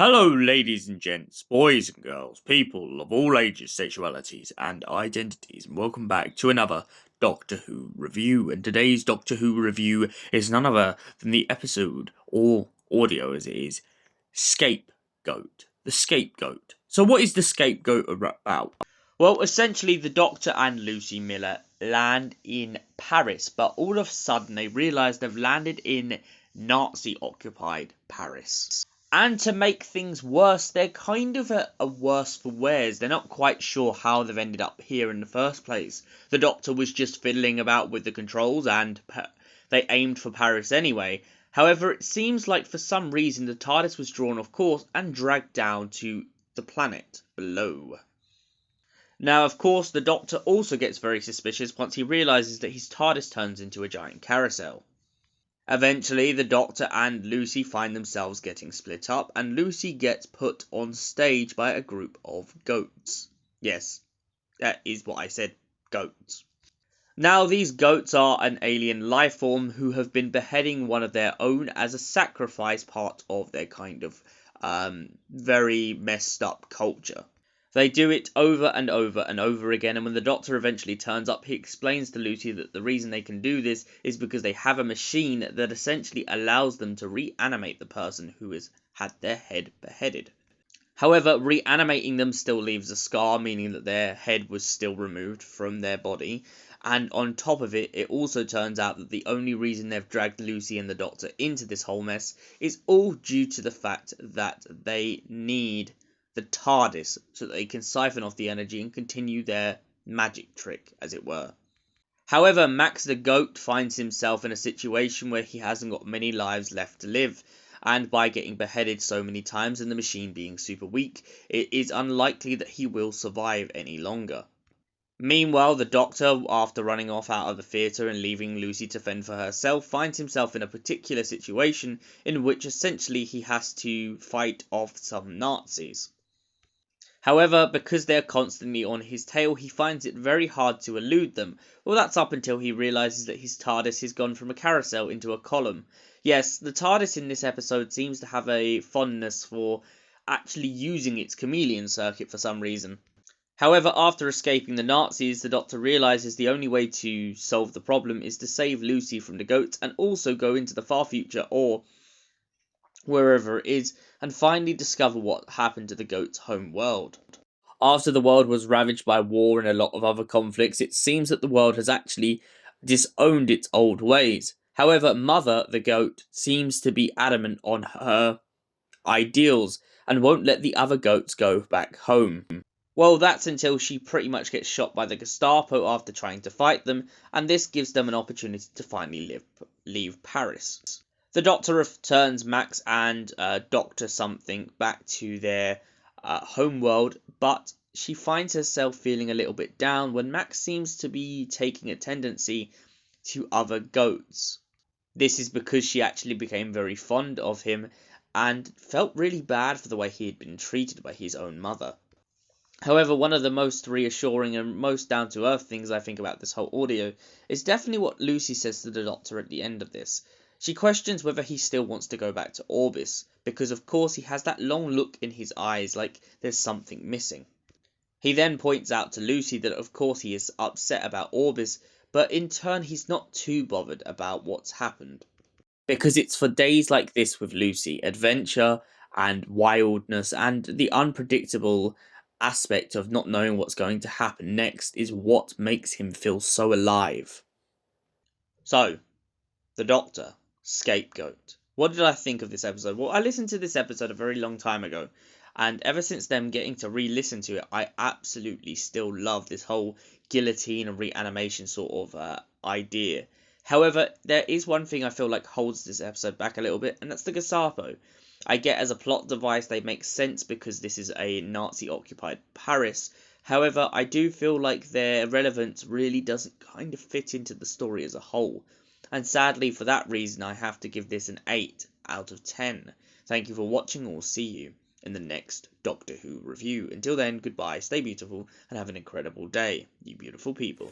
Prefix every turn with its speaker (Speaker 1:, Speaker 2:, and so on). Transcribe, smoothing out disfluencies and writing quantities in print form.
Speaker 1: Hello, ladies and gents, boys and girls, people of all ages, sexualities, and identities, and welcome back to another Doctor Who review. And today's Doctor Who review is none other than the episode, or audio as it is, Scapegoat. The Scapegoat. So, what is the Scapegoat about? Well, essentially, the Doctor and Lucie Miller land in Paris, but all of a sudden they realise they've landed in Nazi-occupied Paris. And to make things worse, they're kind of a worse for wears. They're not quite sure how they've ended up here in the first place. The Doctor was just fiddling about with the controls and they aimed for Paris anyway. However, it seems like for some reason the Tardis was drawn off course and dragged down to the planet below. Now, of course, the Doctor also gets very suspicious once he realises that his TARDIS turns into a giant carousel. Eventually, the Doctor and Lucie find themselves getting split up, and Lucie gets put on stage by a group of goats. Yes, that is what I said, goats. Now, these goats are an alien life form who have been beheading one of their own as a sacrifice, part of their kind of very messed up culture. They do it over and over and over again, and when the Doctor eventually turns up, he explains to Lucie that the reason they can do this is because they have a machine that essentially allows them to reanimate the person who has had their head beheaded. However, reanimating them still leaves a scar, meaning that their head was still removed from their body, and on top of it, it also turns out that the only reason they've dragged Lucie and the Doctor into this whole mess is all due to the fact that they need the TARDIS so that they can siphon off the energy and continue their magic trick, as it were. However, Max the Goat finds himself in a situation where he hasn't got many lives left to live, and by getting beheaded so many times and the machine being super weak, it is unlikely that he will survive any longer. Meanwhile, the Doctor, after running off out of the theatre and leaving Lucie to fend for herself, finds himself in a particular situation in which essentially he has to fight off some Nazis. However, because they're constantly on his tail, he finds it very hard to elude them. Well, that's up until he realises that his TARDIS has gone from a carousel into a column. Yes, the TARDIS in this episode seems to have a fondness for actually using its chameleon circuit for some reason. However, after escaping the Nazis, the Doctor realises the only way to solve the problem is to save Lucie from the goats and also go into the far future, or wherever it is, and finally discover what happened to the goat's home world. After the world was ravaged by war and a lot of other conflicts, it seems that the world has actually disowned its old ways. However, Mother, the goat, seems to be adamant on her ideals and won't let the other goats go back home. Well, that's until she pretty much gets shot by the Gestapo after trying to fight them, and this gives them an opportunity to finally leave Paris. The Doctor returns Max and Doctor something back to their home world, but she finds herself feeling a little bit down when Max seems to be taking a tendency to other goats. This is because she actually became very fond of him and felt really bad for the way he had been treated by his own mother. However, one of the most reassuring and most down-to-earth things I think about this whole audio is definitely what Lucie says to the Doctor at the end of this. She questions whether he still wants to go back to Orbis, because of course he has that long look in his eyes like there's something missing. He then points out to Lucie that of course he is upset about Orbis, but in turn he's not too bothered about what's happened. Because it's for days like this with Lucie, adventure and wildness and the unpredictable aspect of not knowing what's going to happen next is what makes him feel so alive. So, the Doctor, Scapegoat. What did I think of this episode? Well, I listened to this episode a very long time ago, and ever since then, getting to re-listen to it, I absolutely still love this whole guillotine and reanimation sort of idea. However, there is one thing I feel like holds this episode back a little bit, and that's the Gestapo. I get as a plot device they make sense because this is a Nazi-occupied Paris. However, I do feel like their relevance really doesn't kind of fit into the story as a whole. And sadly, for that reason, I have to give this an 8 out of 10. Thank you for watching, and we'll see you in the next Doctor Who review. Until then, goodbye, stay beautiful, and have an incredible day, you beautiful people.